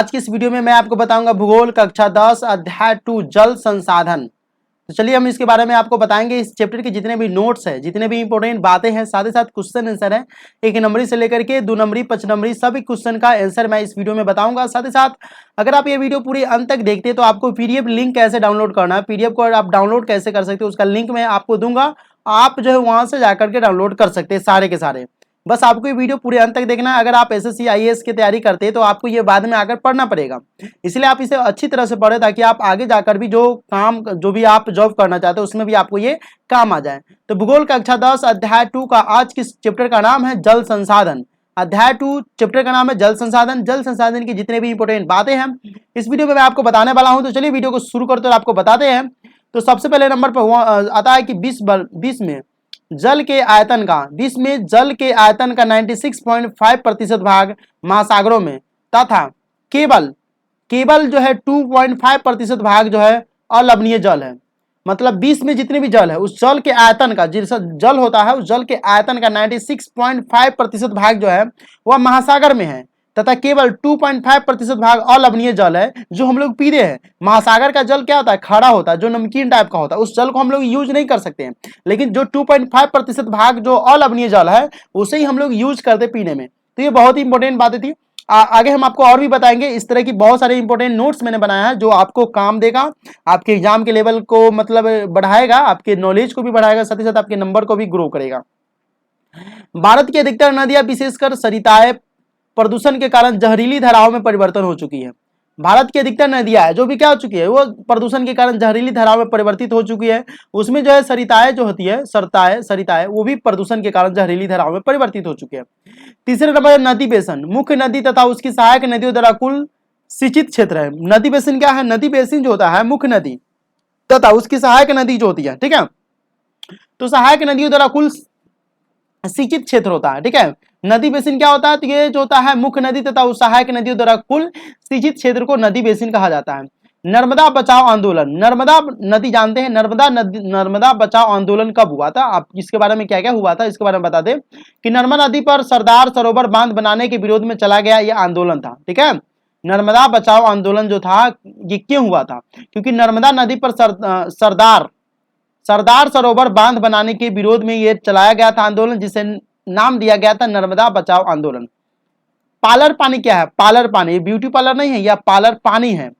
आज की इस वीडियो में मैं आपको बताऊंगा भूगोल कक्षा 10 अध्याय 2 जल संसाधन। तो चलिए हम इसके बारे में आपको बताएंगे। इस चैप्टर के जितने भी नोट्स हैं, जितने भी इंपॉर्टेंट बातें हैं, साथ ही साथ क्वेश्चन आंसर है, 1 नंबरी से लेकर के 2 नंबरी 5 नंबरी सभी क्वेश्चन का आंसर मैं इस वीडियो में बताऊंगा। साथ ही साथ अगर आप ये वीडियो पूरी अंत तक देखते हैं तो आपको पीडीएफ लिंक कैसे डाउनलोड करना है, पीडीएफ को आप डाउनलोड कैसे कर सकते हो, उसका लिंक मैं आपको दूंगा। आप जो है वहां से जाकर के डाउनलोड कर सकते हैं सारे के सारे। बस आपको ये वीडियो पूरे अंत तक देखना है। अगर आप एसएससी आईएएस की तैयारी करते हैं तो आपको ये बाद में आकर पढ़ना पड़ेगा, इसलिए आप इसे अच्छी तरह से पढ़ें ताकि आप आगे जाकर भी जो भी आप जॉब करना चाहते हो उसमें भी आपको ये काम आ जाए। तो भूगोल कक्षा 10 अध्याय 2 का आज किस चैप्टर का नाम है जल संसाधन। अध्याय 2 चैप्टर का नाम है जल संसाधन। जल संसाधन की जितने भी इंपॉर्टेंट बातें हैं इस वीडियो में मैं आपको बताने वाला हूं। तो चलिए वीडियो को शुरू करते हैं, आपको बताते हैं। तो सबसे पहले नंबर पर आता है कि 20 में जल के आयतन का 20 में जल के आयतन का 96.5% भाग महासागरों में तथा केवल जो है 2.5% भाग जो है अलवणीय जल है। मतलब 20 में जितने भी जल है उस जल के आयतन का, जिस जल होता है उस जल के आयतन का 96.5% भाग जो है वह महासागर में है तथा केवल 2.5% भाग अलवणीय जल है जो हम लोग पीते हैं। महासागर का जल क्या होता है, खारा होता है, जो नमकीन टाइप का होता है, उस जल को हम लोग यूज नहीं कर सकते हैं। लेकिन जो 2.5% भाग जो अलवणीय जल है उसे ही हम लोग यूज करते पीने में। तो ये बहुत ही इंपॉर्टेंट बातें थी। आगे हम आपको और भी बताएंगे। इस तरह की बहुत सारे इंपॉर्टेंट नोट्स मैंने बनाया है जो आपको काम देगा, आपके एग्जाम के लेवल को मतलब बढ़ाएगा, आपके नॉलेज को भी बढ़ाएगा, साथ ही साथ आपके नंबर को भी ग्रो करेगा। भारत की अधिकतर नदियां विशेषकर सरिताएं प्रदूषण के कारण जहरीली धाराओं में परिवर्तन हो चुकी है। भारत की अधिकतर नदियां है जो भी क्या हो चुकी है, वो प्रदूषण के कारण जहरीली धाराओं में परिवर्तित हो चुकी है। उसमें जो है सरिताएं जो होती है, सरिताएं वो भी प्रदूषण के कारण जहरीली धाराओं में परिवर्तित हो चुकी है। तीसरे नंबर है नदी बेसिन। मुख्य नदी तथा उसकी सहायक नदियों द्वारा कुल सिंचित क्षेत्र है। नदी बेसिन क्या है, नदी बेसिन जो होता है मुख्य नदी तथा उसकी सहायक नदी जो होती है, ठीक है, तो सहायक नदियों द्वारा कुल सिंचित क्षेत्र होता है। ठीक है, नदी बेसिन क्या होता है, तो ये जो होता है मुख्य नदी तथा उस सहायक नदियों द्वारा कुल सिंचित क्षेत्र को नदी बेसिन कहा जाता है। नर्मदा बचाओ आंदोलन। नर्मदा नदी जानते हैं, नर्मदा बचाओ आंदोलन कब हुआ था, आप इसके बारे में क्या क्या हुआ था इसके बारे में बता दें कि नर्मदा नदी पर सरदार सरोवर बांध बनाने के विरोध में चला गया यह आंदोलन था। ठीक है, नर्मदा बचाओ आंदोलन जो था ये क्यों हुआ था, क्योंकि नर्मदा नदी पर सरदार सरोवर बांध बनाने के विरोध में यह चलाया गया था आंदोलन, जिसे नाम दिया गया था नर्मदा बचाओ आंदोलन। पालर पानी क्या है, पालर पानी ब्यूटी पार्लर नहीं है, यह पालर पानी है।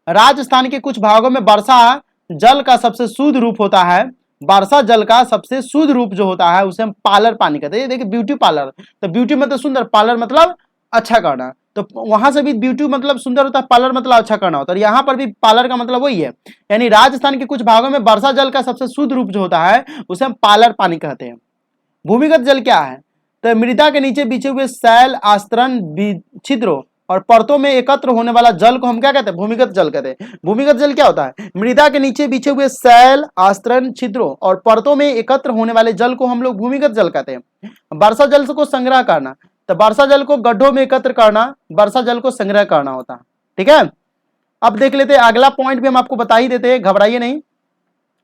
राजस्थान के कुछ भागों में वर्षा जल का सबसे शुद्ध रूप होता है। वर्षा जल का सबसे शुद्ध रूप जो होता है उसे हम पालर पानी कहते हैं। देखिए ब्यूटी पार्लर, तो ब्यूटी मतलब सुंदर, पार्लर मतलब अच्छा करना, तो वहां से भी ब्यूटी मतलब सुंदर होता है, पार्लर मतलब अच्छा करना होता है। यहाँ पर भी पार्लर का मतलब वही है, यानी राजस्थान के कुछ भागों में वर्षा जल का सबसे शुद्ध रूप जो होता है उसे हम पालर पानी कहते हैं। भूमिगत जल क्या है, तो मृदा के नीचे बिछे हुए शैल आस्तरण छिद्रों और परतों में एकत्र होने वाला जल को हम क्या कहते हैं, भूमिगत जल कहते हैं। भूमिगत जल क्या होता है, मृदा के नीचे बिछे हुए शैल आस्तरण छिद्रों और परतों में एकत्र होने वाले जल को हम लोग भूमिगत जल कहते हैं। वर्षा जल को संग्रह करना, तो वर्षा जल को गड्ढों में एकत्र करना, वर्षा जल को संग्रह करना होता है। ठीक है, अब देख लेते हैं अगला पॉइंट भी हम आपको बता ही देते हैं, घबराइए नहीं।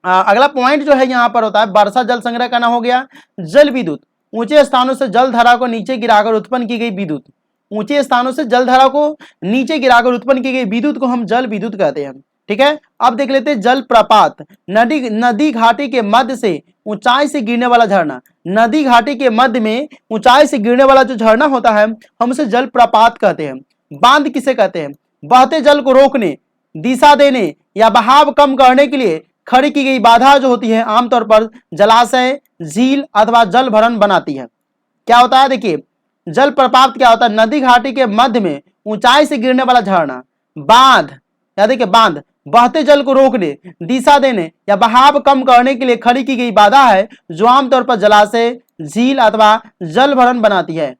अगला पॉइंट जो है यहाँ पर होता है वर्षा जल संग्रह करना हो गया। जल विद्युत, ऊंचे स्थानों से जल धारा को नीचे गिराकर उत्पन्न की गई विद्युत। ऊंचे स्थानों से जल धारा को नीचे गिराकर उत्पन्न की गई विद्युत को हम जल विद्युत कहते हैं। ठीक है, अब देख लेते हैं जल प्रपात। नदी घाटी के मध्य से ऊंचाई से गिरने वाला झरना, नदी घाटी के मध्य में ऊंचाई से गिरने वाला जो झरना होता है हम उसे जल प्रपात कहते हैं। बांध किसे कहते हैं, बहते जल को रोकने, दिशा देने या बहाव कम करने के लिए खड़ी की गई बाधा जो होती है आमतौर पर जलाशय, झील अथवा जल भरण बनाती है। क्या होता है, देखिए जल प्रपात क्या होता है, नदी घाटी के मध्य में ऊंचाई से गिरने वाला झरना। बांध, या देखिए बांध बहते जल को रोकने, दिशा देने या बहाव कम करने के लिए खड़ी की गई बाधा है जो आमतौर पर जलाशय, झील अथवा जल भरण बनाती है।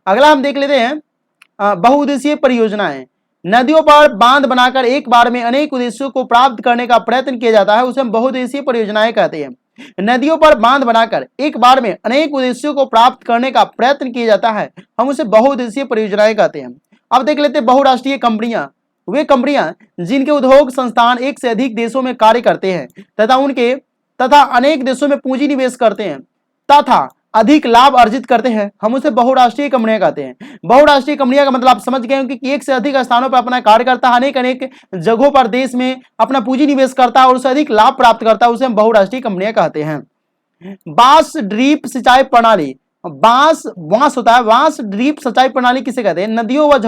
अगला हम देख लेते हैं बहुउद्देशीय परियोजनाएं। नदियों पर बांध बनाकर एक बार में अनेक उद्देश्यों को प्राप्त करने का प्रयत्न किया जाता है, उसे हम बहुउद्देशीय परियोजनाएं कहते हैं। नदियों पर बांध बनाकर एक बार में अनेक उद्देश्यों को प्राप्त करने का प्रयत्न किया जाता है, हम उसे बहुउद्देशीय परियोजनाएं कहते हैं। अब देख लेते हैं बहुराष्ट्रीय कंपनियां, वे कंपनियां जिनके उद्योग संस्थान एक से अधिक देशों में कार्य करते हैं तथा अनेक देशों में पूंजी निवेश करते हैं तथा अधिक लाभ अर्जित करते हैं, हम उसे बहुराष्ट्रीय कंपनियां कहते हैं। बहुराष्ट्रीय कंपनियां का मतलब आप समझ गए होंगे कि एक से अधिक स्थानों पर अपना कार्य करता है, अनेक अनेक जगहों पर देश में अपना पूंजी निवेश करता है और उससे अधिक लाभ प्राप्त करता है, उसे हम बहुराष्ट्रीय कंपनियां कहते हैं। बांस ड्रिप सिंचाई प्रणाली, बांस होता है, बांस ड्रिप सिंचाई प्रणाली किसे कहते हैं? नदियों व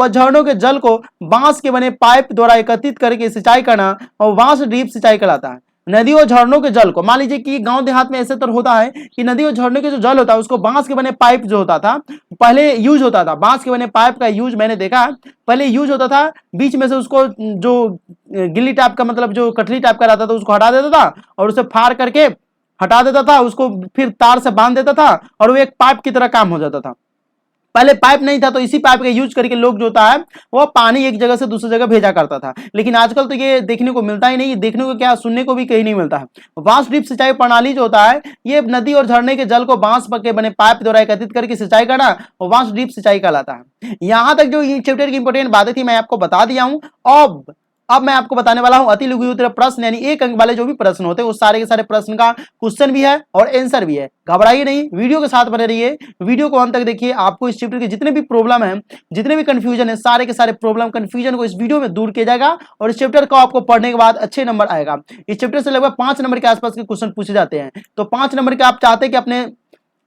झरनों के जल को बांस के बने पाइप द्वारा एकत्रित करके सिंचाई करना और बांस ड्रिप सिंचाई कहलाता है। नदियों और झरनों के जल को, मान लीजिए कि गांव देहात में ऐसे तरह होता है कि नदी और झरनों के जो जल होता है उसको बांस के बने पाइप जो होता था पहले यूज होता था, बांस के बने पाइप का यूज मैंने देखा है, पहले यूज होता था, बीच में से उसको जो गिल्ली टाइप का मतलब जो कटली टाइप का रहता था उसको हटा देता था और उसे फाड़ करके हटा देता था, उसको फिर तार से बांध देता था और वो एक पाइप की तरह काम हो जाता था। पहले पाइप नहीं था तो इसी पाइप का यूज करके लोग जो होता है वो पानी एक जगह से दूसरी जगह भेजा करता था, लेकिन आजकल तो ये देखने को मिलता ही नहीं, देखने को क्या सुनने को भी कहीं नहीं मिलता है। बांस ड्रिप सिंचाई प्रणाली जो होता है ये नदी और झरने के जल को बांस के बने पाइप द्वारा एकत्रित करके सिंचाई करना और बांस ड्रिप सिंचाई कहलाता है। यहां तक जो चैप्टर की इंपोर्टेंट बातें थी मैं आपको बता दिया हूं। अब मैं आपको बताने वाला हूं अति लघु उत्तर प्रश्न, यानी 1 अंक वाले जो भी प्रश्न होते हैं उस सारे के सारे प्रश्न का क्वेश्चन भी है और आंसर भी है। घबराइए नहीं, वीडियो के साथ बने रहिए, वीडियो को अंत तक देखिए। आपको इस चैप्टर के जितने भी प्रॉब्लम है, जितने भी कंफ्यूजन है, सारे के सारे प्रॉब्लम कंफ्यूजन को इस वीडियो में दूर किया जाएगा और इस चैप्टर को आपको पढ़ने के बाद अच्छे नंबर आएगा। इस चैप्टर से लगभग 5 नंबर के आसपास के क्वेश्चन पूछे जाते हैं, तो 5 नंबर के आप चाहते हैं कि अपने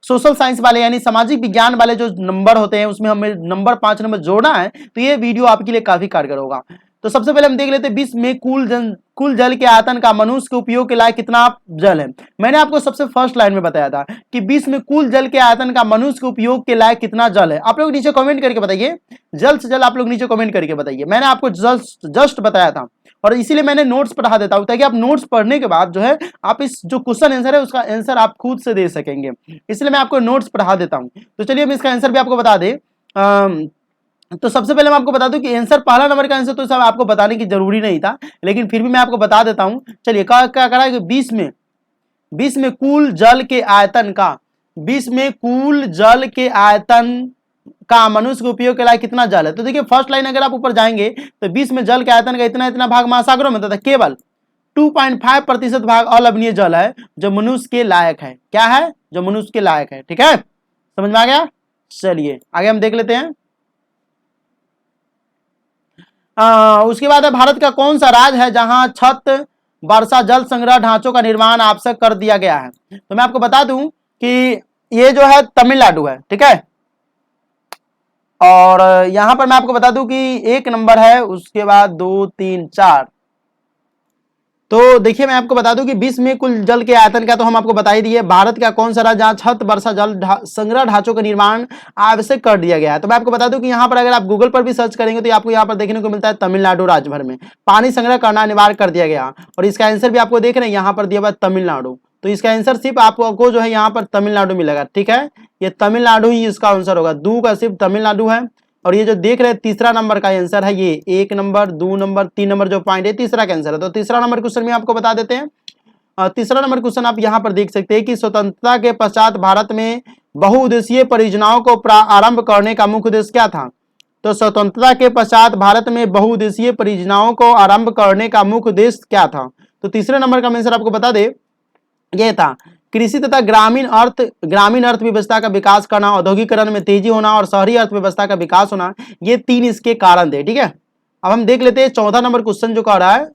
सोशल साइंस वाले यानी सामाजिक विज्ञान वाले जो नंबर होते हैं उसमें हमें नंबर 5 नंबर जोड़ना है, तो ये वीडियो आपके लिए काफी कारगर होगा। तो सबसे पहले हम देख लेते हैं विश्व में कुल जल के आयतन का मनुष्य के उपयोग के लायक कितना जल है। मैंने आपको सबसे फर्स्ट लाइन में बताया था कि विश्व में कुल जल के आयतन का मनुष्य के उपयोग के लायक कितना जल है। आप लोग नीचे कमेंट करके बताइए, जल्द से जल्द आप लोग नीचे कमेंट करके बताइए। मैंने आपको जस्ट बताया था और इसीलिए मैंने नोट्स पढ़ा देता हूं ताकि आप नोट्स पढ़ने के बाद जो है आप इस जो क्वेश्चन आंसर है उसका आंसर आप खुद से दे सकेंगे, इसलिए मैं आपको नोट्स पढ़ा देता हूं। तो चलिए हम इसका आंसर भी आपको बता दें। तो सबसे पहले मैं आपको बता दूं कि आंसर पहला नंबर का आंसर तो सब आपको बताने की जरूरी नहीं था, लेकिन फिर भी मैं आपको बता देता हूं। चलिए क्या करा कि 20 में कुल जल के आयतन का, 20 में कुल जल के आयतन का मनुष्य के उपयोग के लायक कितना जल है। तो देखिए फर्स्ट लाइन अगर आप ऊपर जाएंगे तो 20 में जल के आयतन का इतना इतना भाग महासागरों में, केवल 2.5% भाग अलवणीय जल है जो मनुष्य के लायक है। क्या है? जो मनुष्य के लायक है। ठीक है, समझ में आ गया। चलिए आगे हम देख लेते हैं। उसके बाद है भारत का कौन सा राज्य है जहां छत वर्षा जल संग्रह ढांचों का निर्माण आवश्यक कर दिया गया है। तो मैं आपको बता दूं कि ये जो है तमिलनाडु है। ठीक है, और यहां पर मैं आपको बता दूं कि 1 नंबर है, उसके बाद 2 3 4। तो देखिए मैं आपको बता दूं कि 20 में कुल जल के आयतन का तो हम आपको बता ही दिए। भारत का कौन सा राज्य जहां छत वर्षा जल संग्रह ढांचों का निर्माण आवश्यक कर दिया गया है। तो मैं आपको बता दूं कि यहाँ पर अगर आप गूगल पर भी सर्च करेंगे तो आपको यहाँ पर देखने को मिलता है तमिलनाडु राज्य भर में पानी संग्रह करना अनिवार्य कर दिया गया, और इसका आंसर भी आपको देख रहे हैं यहाँ पर दिया हुआ तमिलनाडु। तो इसका आंसर सिर्फ आपको जो है यहाँ पर तमिलनाडु मिलेगा। ठीक है, ये तमिलनाडु ही इसका आंसर होगा, 2 का सिर्फ तमिलनाडु है। और ये जो देख रहे हैं तीसरा नंबर का आंसर है, ये 1 नंबर 2 नंबर 3 नंबर जो पॉइंट है तीसरा का आंसर है। तो तीसरा नंबर क्वेश्चन में आपको बता देते हैं। तीसरा नंबर क्वेश्चन आप यहाँ पर देख सकते हैं कि स्वतंत्रता के पश्चात भारत में बहुउद्देशीय परियोजनाओं को प्रारंभ करने का मुख्य उद्देश्य क्या था। तो स्वतंत्रता के पश्चात भारत में बहुउद्देशीय परियोजनाओं को आरंभ करने का मुख्य उद्देश्य क्या था। तो तीसरे नंबर का आंसर आपको बता दे, यह था कृषि तथा ग्रामीण अर्थव्यवस्था का विकास करना, औद्योगिकरण में तेजी होना और शहरी अर्थव्यवस्था का विकास होना, ये 3 इसके कारण थे। ठीक है, अब हम देख लेते हैं 14 नंबर क्वेश्चन जो कह रहा है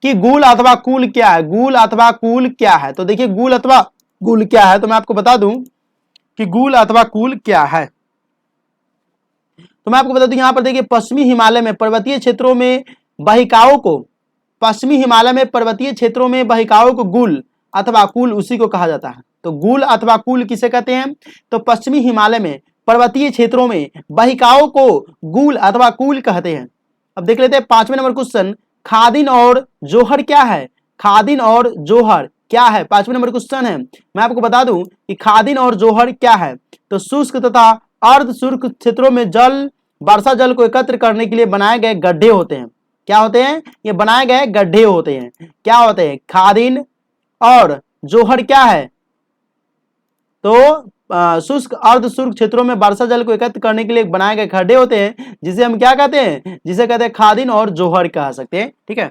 कि गुल अथवा कुल क्या है। गुल अथवा कुल क्या है। तो देखिए गुल अथवा कुल क्या है, तो मैं आपको बता दूं कि गुल अथवा कुल क्या है। तो मैं आपको बता दूं यहां पर देखिए पश्चिमी हिमालय में पर्वतीय क्षेत्रों में बहिकाओं को, पश्चिमी हिमालय में पर्वतीय क्षेत्रों में बहिकाओं को गुल अथवा कुल उसी को कहा जाता है। तो गुल अथवा कुल किसे कहते हैं। तो पश्चिमी हिमालय में पर्वतीय क्षेत्रों में बहिकाओं को गुल अथवा कुल कहते हैं। अब देख लेते हैं 5वें नंबर क्वेश्चन, खादिन और जोहर क्या है। खादिन और जोहर क्या है, 5वें नंबर क्वेश्चन है। मैं आपको बता दूं कि खादिन और जोहर क्या है। तो शुष्क तथा अर्ध शुष्क क्षेत्रों में वर्षा जल को एकत्र करने के लिए बनाए गए गड्ढे होते हैं। क्या होते हैं, ये बनाए गए गड्ढे होते हैं। क्या होते हैं, खादिन और जोहर क्या है। तो शुष्क अर्ध शुष्क क्षेत्रों में वर्षा जल को एकत्र करने के लिए बनाए गए गड्ढे होते हैं, जिसे हम क्या कहते हैं, जिसे कहते हैं खादिन और जोहर कह सकते हैं। ठीक है,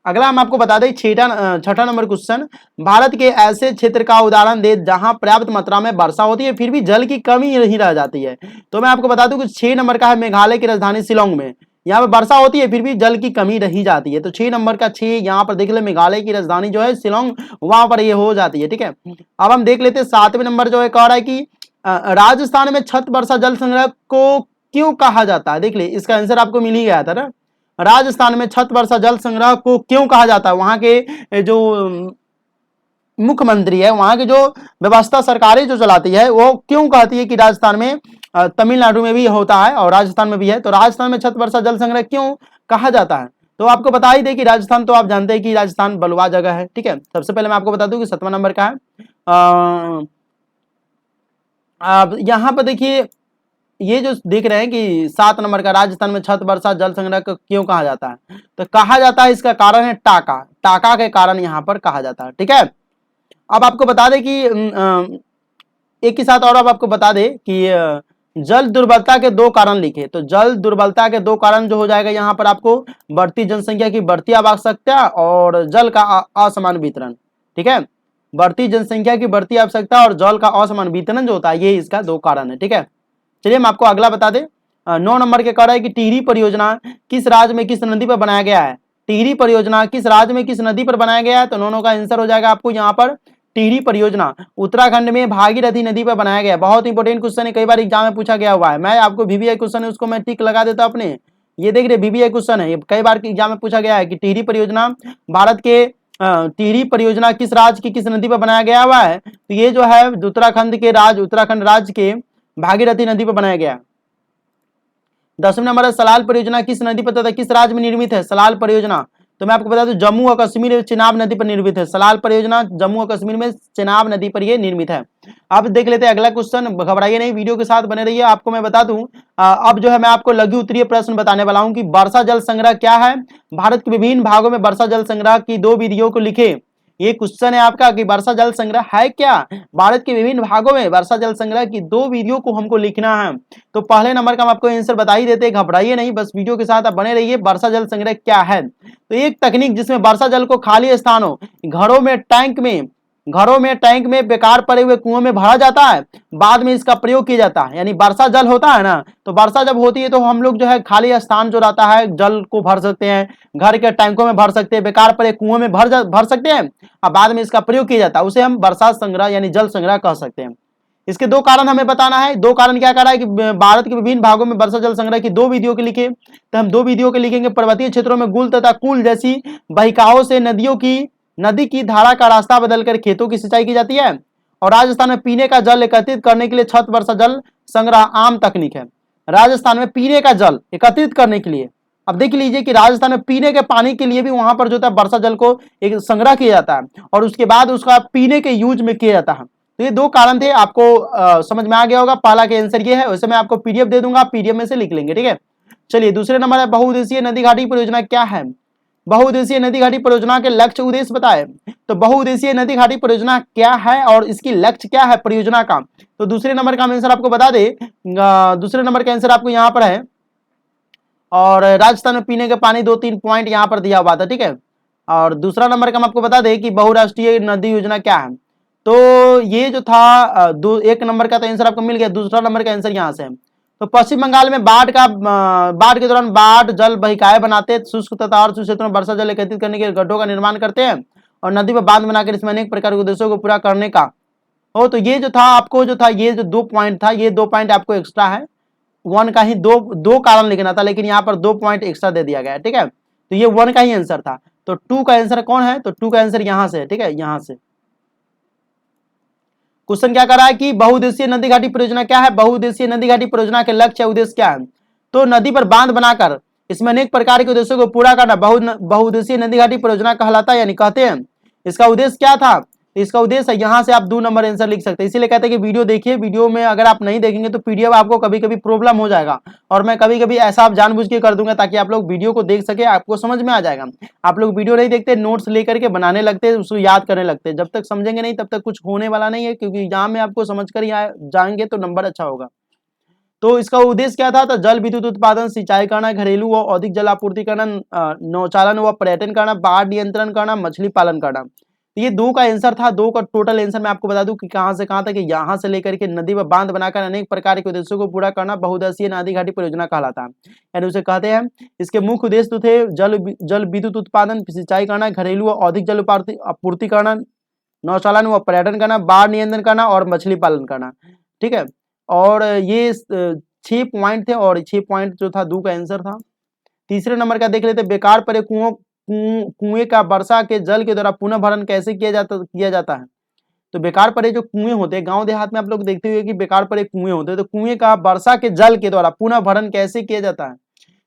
अगला हम आपको बता दें छठा नंबर क्वेश्चन, भारत के ऐसे क्षेत्र का उदाहरण दे जहां पर्याप्त मात्रा में वर्षा होती है फिर भी जल की कमी नहीं रह जाती है। तो मैं आपको बता दूं कि 6 नंबर का है मेघालय की राजधानी शिलोंग में, यहाँ पे वर्षा होती है फिर भी जल की कमी रही जाती है। तो 6 नंबर का 6 यहाँ पर देख ले, मेघालय की राजधानी जो है शिलोंग, वहां पर ये हो जाती है। ठीक है, अब हम देख लेते हैं 7वें नंबर जो है कह रहा है कि राजस्थान में छत वर्षा जल संग्रह को क्यों कहा जाता है। देख ले, इसका आंसर आपको मिल ही गया था ना, राजस्थान में छत वर्षा जल संग्रह को क्यों कहा जाता है। वहां के जो मुख्यमंत्री है, वहां की जो व्यवस्था सरकारें जो चलाती है वो क्यों कहती है कि राजस्थान में, तमिलनाडु में भी होता है और राजस्थान में भी है, तो राजस्थान में छत वर्षा जल संग्रह क्यों कहा जाता है। तो आपको बता ही दे कि राजस्थान, तो आप जानते हैं कि राजस्थान बलुआ जगह है। ठीक है, सबसे पहले मैं आपको बता दूं कि 7वां नंबर का है, यहां पर देखिए ये जो देख रहे हैं कि 7 नंबर का, राजस्थान में छत वर्षा जल संग्रह को क्यों कहा जाता है, तो कहा जाता है इसका कारण है टाका, टाका के कारण यहां पर कहा जाता है। ठीक है, अब आपको बता दें कि एक के साथ और अब आपको बता दें कि जल दुर्बलता के 2 कारण लिखे, तो जल दुर्बलता के 2 कारण जो हो जाएगा यहाँ पर आपको बढ़ती जनसंख्या की बढ़ती आवश्यकता और जल का असमान वितरण। ठीक है, बढ़ती जनसंख्या की बढ़ती आवश्यकता और जल का असमान वितरण जो होता है, ये इसका 2 कारण है। ठीक है, चलिए हम आपको अगला बता दें, 9 नंबर के कह रहा है कि टिहरी परियोजना किस राज्य में किस नदी पर बनाया गया है। टिहरी परियोजना किस राज्य में किस नदी पर बनाया गया है, तो दोनों का आंसर हो जाएगा आपको यहाँ पर टिहरी परियोजना उत्तराखंड में भागीरथी नदी पर बनाया गया। बहुत इंपॉर्टेंट क्वेश्चन है, कई बार एग्जाम में पूछा गया हुआ है। मैं आपको वीवीआई क्वेश्चन है उसको मैं टिक लगा देता अपने, ये देख रहे वीवीआई क्वेश्चन है, कई बार एग्जाम में पूछा गया है कि टिहरी परियोजना, भारत के टिहरी परियोजना किस राज्य की किस नदी पर बनाया गया हुआ है, तो ये जो है उत्तराखंड राज्य के भागीरथी नदी पर बनाया गया। 10वें नंबर है सलाल परियोजना किस नदी पर तथा किस राज्य में निर्मित है। सलाल परियोजना, तो मैं आपको बता दूं जम्मू और कश्मीर में चिनाब नदी पर निर्मित है। सलाल परियोजना जम्मू और कश्मीर में चिनाब नदी पर यह निर्मित है। अब देख लेते हैं अगला क्वेश्चन, घबराइए नहीं, वीडियो के साथ बने रहिए। आपको मैं बता दूं अब जो है मैं आपको लघु उत्तरीय प्रश्न बताने वाला हूं कि वर्षा जल संग्रह क्या है। भारत के विभिन्न भागों में वर्षा जल संग्रह की 2 विधियों को लिखे। ये क्वेश्चन है आपका कि वर्षा जल संग्रह है क्या, भारत के विभिन्न भागों में वर्षा जल संग्रह की 2 विधियों को हमको लिखना है। तो पहले नंबर का हम आपको आंसर बता ही देते हैं, घबराइए नहीं, बस वीडियो के साथ आप बने रहिए। वर्षा जल संग्रह क्या है, तो एक तकनीक जिसमें वर्षा जल को खाली स्थानों, घरों में टैंक में बेकार पड़े हुए कुओं में भरा जाता है, बाद में इसका प्रयोग किया जाता है। यानी वर्षा जल होता है ना, तो वर्षा जब होती है तो हम लोग जो है खाली स्थान जो रहता है जल को भर सकते हैं, घर के टैंकों में भर सकते हैं, बेकार पड़े कुओं में भर सकते हैं और बाद में इसका प्रयोग किया जाता है, उसे हम वर्षा संग्रह यानी जल संग्रह कह सकते हैं। इसके 2 कारण हमें बताना है। 2 कारण क्या कर रहा है कि भारत के विभिन्न भागों में वर्षा जल संग्रह की 2 विधियों के लिखे, तो हम 2 विधियों के लिखेंगे। पर्वतीय क्षेत्रों में गुल तथा कुल जैसी बहिकाओं से नदी की धारा का रास्ता बदलकर खेतों की सिंचाई की जाती है, और राजस्थान में पीने का जल एकत्रित करने के लिए छत वर्षा जल संग्रह आम तकनीक है। राजस्थान में पीने का जल एकत्रित करने के लिए, अब देख लीजिए कि राजस्थान में पीने के पानी के लिए भी वहां पर जो है वर्षा जल को एक संग्रह किया जाता है और उसके बाद उसका पीने के यूज में किया जाता है। तो ये 2 कारण थे, आपको समझ में आ गया होगा। पहला के आंसर ये है, वैसे मैं आपको पीडीएफ दे दूंगा, पीडीएफ में से लिख लेंगे। ठीक है, चलिए दूसरे नंबर है बहुउद्देशीय नदी घाटी परियोजना क्या है। बहुउद्देशीय नदी घाटी परियोजना के लक्ष्य उद्देश्य बताए। तो बहुउद्देशीय नदी घाटी परियोजना क्या है और इसकी लक्ष्य क्या है परियोजना का, तो दूसरे नंबर का आंसर आपको बता दे, दूसरे नंबर का आंसर आपको यहाँ पर है, और राजस्थान में पीने के पानी 2-3 पॉइंट यहाँ पर दिया हुआ था। ठीक है, और दूसरा नंबर का हम आपको बता दें कि बहुराष्ट्रीय नदी योजना क्या है। तो ये जो था 1 नंबर का तो आंसर आपको मिल गया, दूसरा नंबर का आंसर यहाँ से है। तो पश्चिम बंगाल में बाढ़ के दौरान बाढ़ जल बहिकाएं बनाते, शुष्क तथा अर्ध शुष्क क्षेत्रों में वर्षा जल एकत्रित करने के गड्ढों का निर्माण करते हैं और नदी पर बांध बनाकर इसमें अनेक प्रकार के उद्देश्यों को पूरा करने का। तो ये जो था आपको जो था ये जो 2 पॉइंट था, ये 2 पॉइंट आपको एक्स्ट्रा है। 1 का ही दो कारण लिखना था, लेकिन यहाँ पर 2 पॉइंट एक्स्ट्रा दे दिया गया है। ठीक है, तो ये 1 का ही आंसर था। तो 2 का आंसर कौन है, तो 2 का आंसर यहाँ से। ठीक है, यहाँ से क्वेश्चन क्या कर रहा है कि बहुउद्देशीय नदी घाटी परियोजना क्या है, बहुउद्देशीय नदी घाटी परियोजना के लक्ष्य उद्देश्य क्या है। तो नदी पर बांध बनाकर इसमें अनेक प्रकार के उद्देश्यों को पूरा करना बहुउद्देशीय नदी घाटी परियोजना कहलाता है, यानी कहते हैं। इसका उद्देश्य क्या था, इसका उद्देश्य यहाँ से आप 2 नंबर आंसर लिख सकते हैं। इसीलिए कहते हैं कि वीडियो देखिए, वीडियो में अगर आप नहीं देखेंगे तो पीडीएफ आपको कभी कभी प्रॉब्लम हो जाएगा, और मैं कभी कभी ऐसा आप जानबूझ के कर दूंगा ताकि आप लोग वीडियो को देख सके, आपको समझ में आ जाएगा। आप लोग वीडियो नहीं देखते, नोट्स लेकर के बनाने लगते, उसको याद करने लगते, जब तक समझेंगे नहीं तब तक कुछ होने वाला नहीं है, क्योंकि एग्जाम में आपको समझ कर ही जाएंगे तो नंबर अच्छा होगा। तो इसका उद्देश्य क्या था? तो जल विद्युत उत्पादन, सिंचाई करना, घरेलू व औद्योगिक जल आपूर्ति करना, नौचालन व पर्यटन करना, बाढ़ नियंत्रण करना, मछली पालन करना। तो ये 2 का आंसर था। 2 का टोटल आंसर मैं आपको बता दूं कि कहां से कहां तक, यहां से लेकर के नदी व बांध बनाकर अनेक प्रकार के उद्देश्यों को पूरा करना बहुउद्देशीय नदी घाटी परियोजना कहलाता है, यानी उसे कहते हैं। इसके मुख्य उद्देश्य तो थे जल विद्युत उत्पादन, सिंचाई करना, घरेलू व औद्योगिक जल आपूर्ति करना, नौचालन व पर्यटन करना, बाढ़ नियंत्रण करना और मछली पालन करना। ठीक है, और ये 6 पॉइंट थे और 6 पॉइंट जो था 2 का आंसर था। तीसरे नंबर का देख लेते, बेकार पड़े कुएं का वर्षा के जल के द्वारा पुनः भरण कैसे किया जाता है। तो बेकार पड़े जो कुएं होते हैं, गांव देहात में आप लोग देखते हुए कि बेकार पड़े कुएं होते हैं, तो कुएं का वर्षा के जल के द्वारा पुनः भरण कैसे किया जाता है।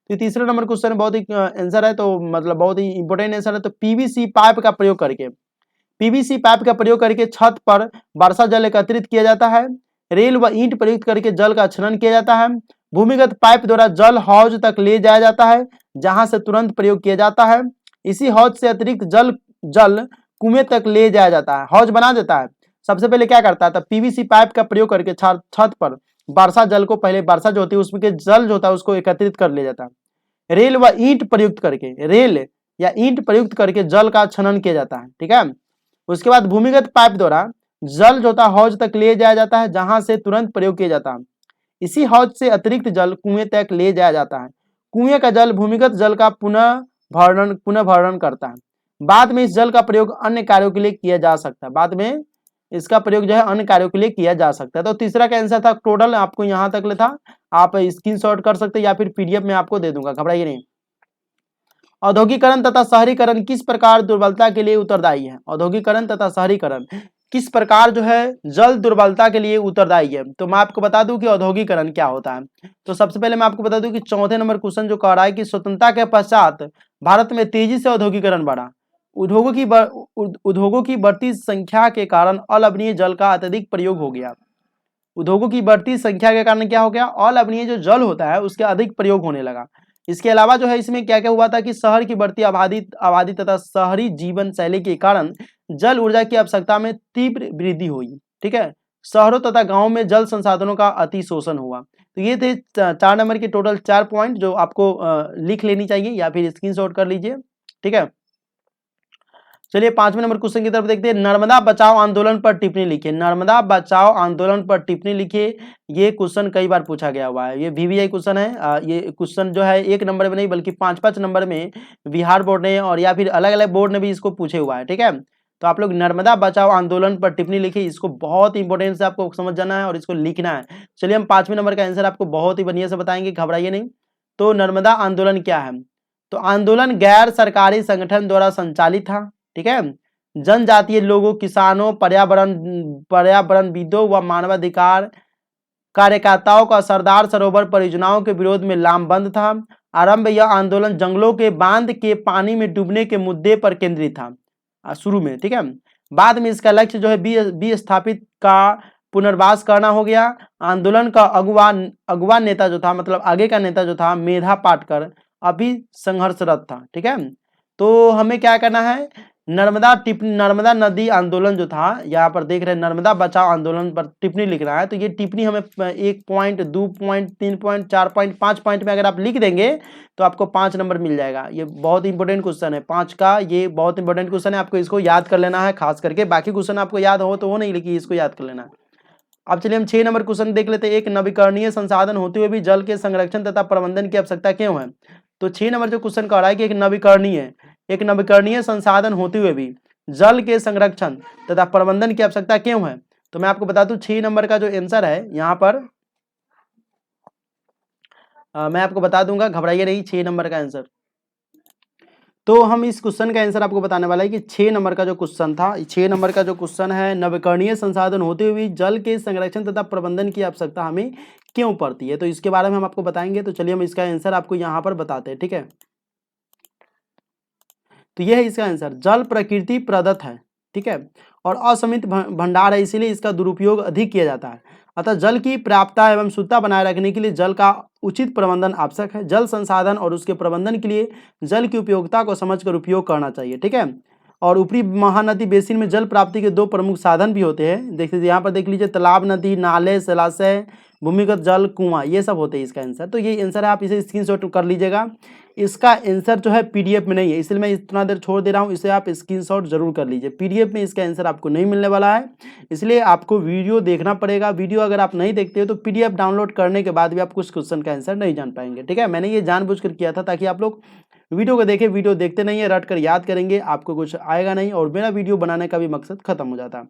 तो तीसरे नंबर क्वेश्चन बहुत ही आंसर है, तो मतलब बहुत ही इंपोर्टेंट आंसर है। तो पीवीसी पाइप का प्रयोग करके, पीवीसी पाइप का प्रयोग करके छत पर वर्षा जल एकत्रित किया जाता है। रेल व ईंट प्रयुक्त करके जल का छनन किया जाता है। भूमिगत पाइप द्वारा जल हौज तक ले जाया जाता है, जहां से तुरंत प्रयोग किया जाता है। इसी हौज से अतिरिक्त जल कुएं तक ले जाया जाता है, हौज बना देता है। सबसे पहले क्या करता है, तो पीवीसी पाइप का प्रयोग करके छत पर वर्षा जल को, पहले वर्षा जो होती है उसमें जल जो होता है उसको एकत्रित कर लिया जाता है। रेल व ईंट प्रयुक्त करके, रेल या ईंट प्रयुक्त करके जल का छनन किया जाता है। ठीक है, उसके बाद भूमिगत पाइप द्वारा जल जो होता है हौज तक ले जाया जाता है, जहां से तुरंत प्रयोग किया जाता है। इसी हौज से अतिरिक्त जल कुएं तक ले जाया जाता है। कुएं का जल भूमिगत जल का पुनः भरण करता है। बाद में इस जल का प्रयोग अन्य कार्यों के लिए किया जा सकता है, बाद में इसका प्रयोग जो है अन्य कार्यों के लिए किया जा सकता है। तो तीसरा का आंसर था, टोटल आपको यहां तक ले था, आप स्क्रीनशॉट कर सकते हैं या फिर पीडीएफ में आपको दे दूंगा, घबराइए नहीं। औद्योगिकरण तथा शहरीकरण किस प्रकार दुर्बलता के लिए उत्तरदायी है। औद्योगिकरण तथा शहरीकरण किस प्रकार जो है जल दुर्बलता के लिए उत्तरदायी है। तो मैं आपको बता दूं कि औद्योगिकरण क्या होता है। तो सबसे पहले मैं आपको बता दूं कि चौथे नंबर क्वेश्चन जो कह रहा है कि स्वतंत्रता के पश्चात भारत में तेजी से औद्योगिकरण बढ़ा। उद्योगों की बढ़ती संख्या के कारण अलवणीय जल का अत्यधिक प्रयोग हो गया। उद्योगों की बढ़ती संख्या के कारण क्या हो गया, अलवणीय जो जल होता है उसके अधिक प्रयोग होने लगा। इसके अलावा जो है इसमें क्या क्या हुआ था कि शहर की बढ़ती आबादी तथा शहरी जीवन शैली के कारण जल ऊर्जा की आवश्यकता में तीव्र वृद्धि हुई। ठीक है, शहरों तथा गांवों में जल संसाधनों का अति शोषण हुआ। तो ये थे 4 नंबर के टोटल 4 पॉइंट जो आपको लिख लेनी चाहिए या फिर स्क्रीनशॉट कर लीजिए। ठीक है, चलिए 5वें नंबर क्वेश्चन की तरफ देखते हैं। नर्मदा बचाओ आंदोलन पर टिप्पणी लिखिए। नर्मदा बचाओ आंदोलन पर टिप्पणी लिखिए। ये क्वेश्चन कई बार पूछा गया हुआ है, ये वीवीआई क्वेश्चन है। ये क्वेश्चन जो है 1 नंबर में नहीं बल्कि 5-5 नंबर में बिहार बोर्ड ने और या फिर अलग अलग बोर्ड ने भी इसको पूछे हुआ है। ठीक है, तो आप लोग नर्मदा बचाओ आंदोलन पर टिप्पणी लिखिए, इसको बहुत इंपॉर्टेंट से आपको समझ जाना है और इसको लिखना है। चलिए हम 5वें नंबर का आंसर आपको बहुत ही बढ़िया से बताएंगे, घबराइए नहीं। तो नर्मदा आंदोलन क्या है, तो आंदोलन गैर सरकारी संगठन द्वारा संचालित था। ठीक है, जनजातीय लोगों, किसानों, पर्यावरणविदों व मानवाधिकार कार्यकर्ताओं का सरदार सरोवर परियोजनाओं के विरोध में लामबंद था। आरंभ यह आंदोलन जंगलों के बांध के पानी में डूबने के मुद्दे पर केंद्रित था शुरू में। ठीक है, बाद में इसका लक्ष्य जो है विस्थापित का पुनर्वास करना हो गया। आंदोलन का अगुवा नेता जो था, मतलब आगे का नेता जो था, मेधा पाटकर अभी संघर्षरत था। ठीक है, तो हमें क्या करना है, नर्मदा नदी आंदोलन जो था, यहाँ पर देख रहे हैं नर्मदा बचाओ आंदोलन पर टिप्पणी लिख रहा है। तो ये टिप्पणी हमें 1 point, 2 point, 3 point, 4 point, 5 point में अगर आप लिख देंगे तो आपको 5 नंबर मिल जाएगा। ये बहुत इंपॉर्टेंट क्वेश्चन है, 5 का ये बहुत इंपॉर्टेंट क्वेश्चन है, आपको इसको याद कर लेना है। खास करके बाकी क्वेश्चन आपको याद हो तो वो नहीं, लेकिन इसको याद कर लेना है। अब चलिए हम 6 नंबर क्वेश्चन देख लेते हैं। एक नवीकरणीय संसाधन होते हुए भी जल के संरक्षण तथा प्रबंधन की आवश्यकता क्यों है। तो 6 नंबर जो क्वेश्चन कह रहा है कि एक नवीकरणीय संसाधन होते हुए भी जल के संरक्षण तथा प्रबंधन की आवश्यकता क्यों है। तो मैं आपको बता दूं 6 नंबर का जो आंसर है यहाँ पर मैं आपको बता दूंगा, घबराइए नहीं। 6 नंबर का आंसर, तो हम इस क्वेश्चन का आंसर आपको बताने वाला है कि 6 नंबर का जो क्वेश्चन था, 6 नंबर का जो क्वेश्चन है, नवीकरणीय संसाधन होते हुए जल के संरक्षण तथा प्रबंधन की आवश्यकता हमें क्यों पड़ती है, तो इसके बारे में हम आपको बताएंगे। तो चलिए हम इसका आंसर आपको यहाँ पर बताते हैं। ठीक है, तो यह है इसका आंसर, जल प्रकृति प्रदत्त है। ठीक है, और असीमित भंडार है, इसीलिए इसका दुरुपयोग अधिक किया जाता है। अतः जल की प्राप्यता एवं शुद्धता बनाए रखने के लिए जल का उचित प्रबंधन आवश्यक है। जल संसाधन और उसके प्रबंधन के लिए जल की उपयोगिता को समझकर उपयोग करना चाहिए। ठीक है, और ऊपरी महानदी बेसिन में जल प्राप्ति के 2 प्रमुख साधन भी होते हैं। देख लीजिए यहाँ पर, देख लीजिए तालाब, नदी, नाले, जलाशय, भूमिगत जल, कुआं, ये सब होते हैं इसका आंसर। तो ये आंसर है, आप इसे स्क्रीनशॉट कर लीजिएगा। इसका आंसर जो है पीडीएफ में नहीं है, इसलिए मैं इतना देर छोड़ दे रहा हूँ, इसे आप स्क्रीनशॉट जरूर कर लीजिए। पीडीएफ में इसका आंसर आपको नहीं मिलने वाला है, इसलिए आपको वीडियो देखना पड़ेगा। वीडियो अगर आप नहीं देखते हो तो पीडीएफ डाउनलोड करने के बाद भी आप कुछ क्वेश्चन का आंसर नहीं जान पाएंगे। ठीक है, मैंने ये जानबूझकर किया था ताकि आप लोग वीडियो को देखें। वीडियो देखते नहीं है, रट कर याद करेंगे, आपको कुछ आएगा नहीं और मेरा वीडियो बनाने का भी मकसद खत्म हो जाता।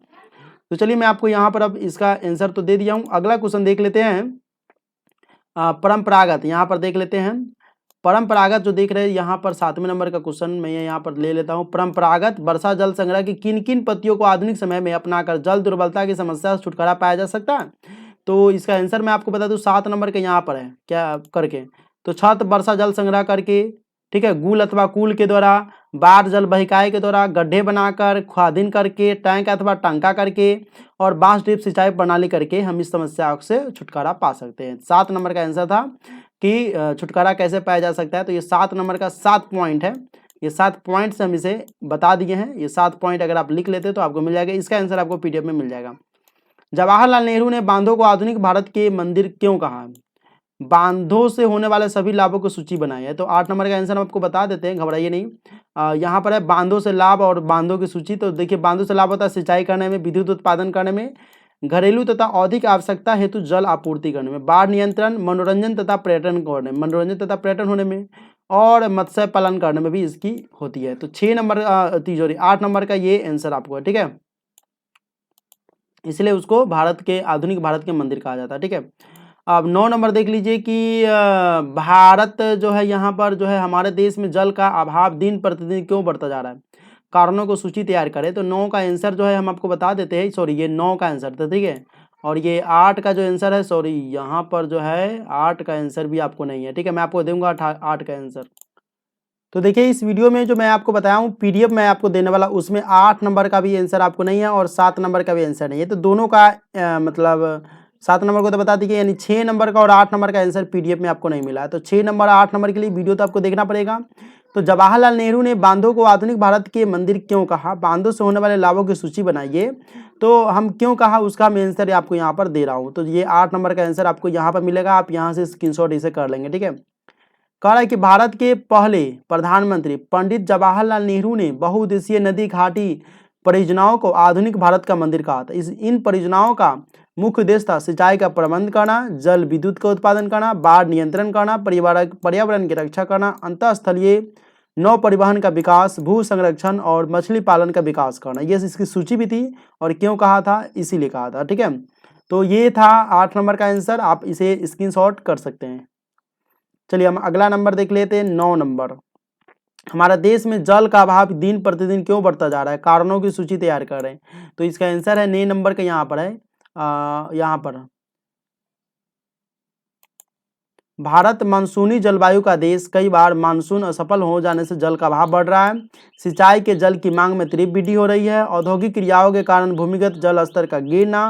तो चलिए मैं आपको यहाँ पर अब इसका आंसर तो दे दिया हूँ। अगला क्वेश्चन देख लेते हैं, परंपरागत। यहाँ पर देख लेते हैं परंपरागत, जो देख रहे हैं यहाँ पर 7वें नंबर का क्वेश्चन मैं यहाँ पर ले लेता हूँ। परंपरागत वर्षा जल संग्रह की किन किन पद्धतियों को आधुनिक समय में अपनाकर जल दुर्बलता की समस्या से छुटकारा पाया जा सकता है। तो इसका आंसर मैं आपको बता दूँ, 7 नंबर के यहाँ पर है, क्या करके, तो छत वर्षा जल संग्रह करके, ठीक है, गुल अथवा कूल के द्वारा, बाढ़ जल बहिकाई के द्वारा, गड्ढे बनाकर, खादिन करके, टैंक अथवा टंका करके, और बांस ड्रिप सिंचाई प्रणाली करके हम इस समस्या से छुटकारा पा सकते हैं। 7 नंबर का आंसर था कि छुटकारा कैसे पाया जा सकता है। तो ये 7 नंबर का 7 पॉइंट है, ये 7 पॉइंट से हम इसे बता दिए हैं। ये 7 पॉइंट अगर आप लिख लेते तो आपको मिल जाएगा, इसका आंसर आपको पीडीएफ में मिल जाएगा। जवाहरलाल नेहरू ने बांधों को आधुनिक भारत के मंदिर क्यों कहा। बांधों से होने वाले सभी लाभों की सूची बनाई है। तो 8 नंबर का आंसर हम आपको बता देते हैं, घबराइए नहीं। यहाँ पर है बांधों से लाभ और बांधों की सूची। तो देखिए, बांधों से लाभ होता है सिंचाई करने में, विद्युत उत्पादन करने में, घरेलू तथा औद्योगिक आवश्यकता हेतु जल आपूर्ति करने में, बाढ़ नियंत्रण, मनोरंजन तथा पर्यटन करने, मनोरंजन तथा पर्यटन होने में, और मत्स्य पालन करने में भी इसकी होती है। तो 6 नंबर 8 नंबर का ये आंसर आपको है। ठीक है, इसलिए उसको भारत के आधुनिक भारत के मंदिर कहा जाता है। ठीक है, अब 9 नंबर देख लीजिए कि भारत जो है यहाँ पर जो है हमारे देश में जल का अभाव दिन प्रतिदिन क्यों बढ़ता जा रहा है, कारणों को सूची तैयार करें। तो 9 का आंसर जो है हम आपको बता देते हैं, सॉरी ये 9 का आंसर था। ठीक है, और ये 8 का जो आंसर है, सॉरी यहाँ पर जो है 8 का आंसर भी आपको नहीं है। ठीक है, मैं आपको दूंगा 8 का आंसर। तो देखिए, इस वीडियो में जो मैं आपको बताया हूँ पीडीएफ मैं आपको देने वाला, उसमें 8 नंबर का भी आंसर आपको नहीं है और 7 नंबर का भी आंसर नहीं है। तो दोनों का मतलब 7 नंबर को तो बता दीजिए, यानी 6 नंबर का और 8 नंबर का आंसर पीडीएफ में आपको नहीं मिला है। तो 6 नंबर 8 नंबर के लिए वीडियो तो आपको देखना पड़ेगा। तो जवाहरलाल नेहरू ने बांधों को आधुनिक भारत के मंदिर क्यों कहा, बांधों से होने वाले लाभों की सूची बनाइए। तो हम क्यों कहा उसका मैं आंसर आपको यहाँ पर दे रहा हूँ। तो ये 8 नंबर का आंसर आपको यहाँ पर मिलेगा, आप यहाँ से स्क्रीनशॉट इसे कर लेंगे। ठीक है, कह रहा है कि भारत के पहले प्रधानमंत्री पंडित जवाहरलाल नेहरू ने बहुउद्देशीय नदी घाटी परियोजनाओं को आधुनिक भारत का मंदिर कहा था। इन परियोजनाओं का मुख्य उद्देश्य था सिंचाई का प्रबंध करना, जल विद्युत का उत्पादन करना, बाढ़ नियंत्रण करना, पर्यावरण की रक्षा करना, अंतःस्थलीय नौ परिवहन का विकास, भू संरक्षण और मछली पालन का विकास करना। ये इसकी सूची भी थी और क्यों कहा था, इसीलिए कहा था। ठीक है, तो ये था 8 नंबर का आंसर, आप इसे स्क्रीनशॉट कर सकते हैं। चलिए हम अगला नंबर देख लेते हैं, 9 नंबर। हमारा देश में जल का अभाव दिन प्रतिदिन क्यों बढ़ता जा रहा है, कारणों की सूची तैयार कर रहे हैं। तो इसका आंसर है 9 नंबर का, यहाँ पर है, यहाँ पर भारत मानसूनी जलवायु का देश, कई बार मानसून असफल हो जाने से जल का अभाव बढ़ रहा है। सिंचाई के जल की मांग में तीव्र वृद्धि हो रही है। औद्योगिक क्रियाओं के कारण भूमिगत जल स्तर का गिरना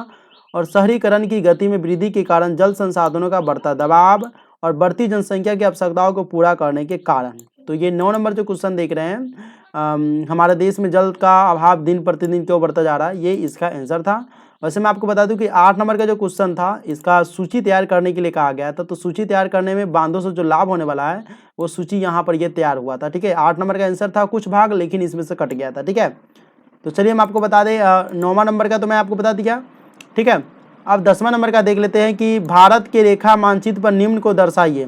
और शहरीकरण की गति में वृद्धि के कारण जल संसाधनों का बढ़ता दबाव और बढ़ती जनसंख्या की आवश्यकताओं को पूरा करने के कारण। तो ये 9 नंबर जो क्वेश्चन देख रहे हैं, हमारे देश में जल का अभाव दिन प्रतिदिन क्यों बढ़ता जा रहा है, ये इसका आंसर था। वैसे मैं आपको बता दूं कि 8 नंबर का जो क्वेश्चन था इसका सूची तैयार करने के लिए कहा गया था। तो सूची तैयार करने में बांधों से जो लाभ होने वाला है वो सूची यहाँ पर ये तैयार हुआ था। ठीक है, 8 नंबर का आंसर था कुछ भाग, लेकिन इसमें से कट गया था। ठीक है, तो चलिए हम आपको बता दें 9वां नंबर का तो मैं आपको बता दिया। ठीक है, अब 10वां नंबर का देख लेते हैं कि भारत के रेखा मानचित्र पर निम्न को दर्शाइए।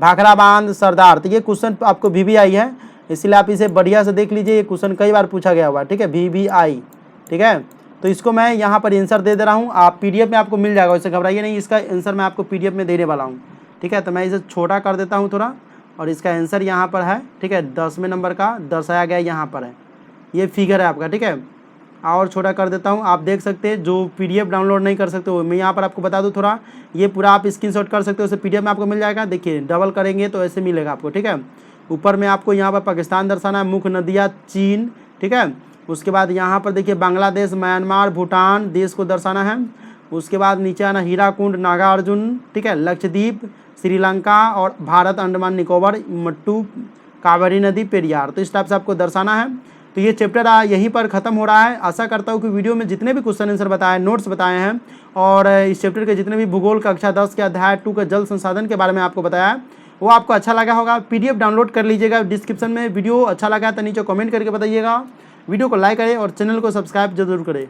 भाखड़ा बांध, सरदार। तो ये क्वेश्चन आपको VVI है, इसलिए आप इसे बढ़िया से देख लीजिए, ये क्वेश्चन कई बार पूछा गया हुआ। ठीक है, VVI। ठीक है, तो इसको मैं यहाँ पर आंसर दे रहा हूँ, आप पीडीएफ में आपको मिल जाएगा, इससे घबराइए नहीं, इसका आंसर मैं आपको पीडीएफ में देने वाला हूँ। ठीक है, तो मैं इसे छोटा कर देता हूँ थोड़ा, और इसका आंसर यहाँ पर है। ठीक है, 10वें नंबर का दर्शाया गया यहाँ पर है, ये फिगर है आपका। ठीक है, और छोटा कर देता हूँ, आप देख सकते हैं। जो पीडीएफ डाउनलोड नहीं कर सकते हो, मैं यहाँ पर आपको बता दूँ थोड़ा, ये पूरा आप स्क्रीनशॉट कर सकते हो, उसे पीडीएफ में आपको मिल जाएगा। देखिए डबल करेंगे तो ऐसे मिलेगा आपको। ठीक है, ऊपर में आपको यहाँ पर पाकिस्तान दर्शाना है, मुख्य नदियाँ चीन। ठीक है, उसके बाद यहाँ पर देखिए बांग्लादेश, म्यांमार, भूटान देश को दर्शाना है। उसके बाद नीचे आना हीराकुंड, नागार्जुन। ठीक है, लक्षद्वीप, श्रीलंका और भारत, अंडमान निकोबार, मट्टू, कावेरी नदी, पेरियार। तो इस टाइप से आपको दर्शाना है। तो ये चैप्टर यहीं पर ख़त्म हो रहा है। आशा करता हूँ कि वीडियो में जितने भी क्वेश्चन आंसर बताए, नोट्स बताए हैं और इस चैप्टर के जितने भी भूगोल कक्षा 10 के अध्याय 2 का जल संसाधन के बारे में आपको बताया है वो आपको अच्छा लगा होगा। PDF डाउनलोड कर लीजिएगा डिस्क्रिप्शन में। वीडियो अच्छा लगा है तो नीचे कमेंट करके बताइएगा। वीडियो को लाइक करें और चैनल को सब्सक्राइब जरूर करें।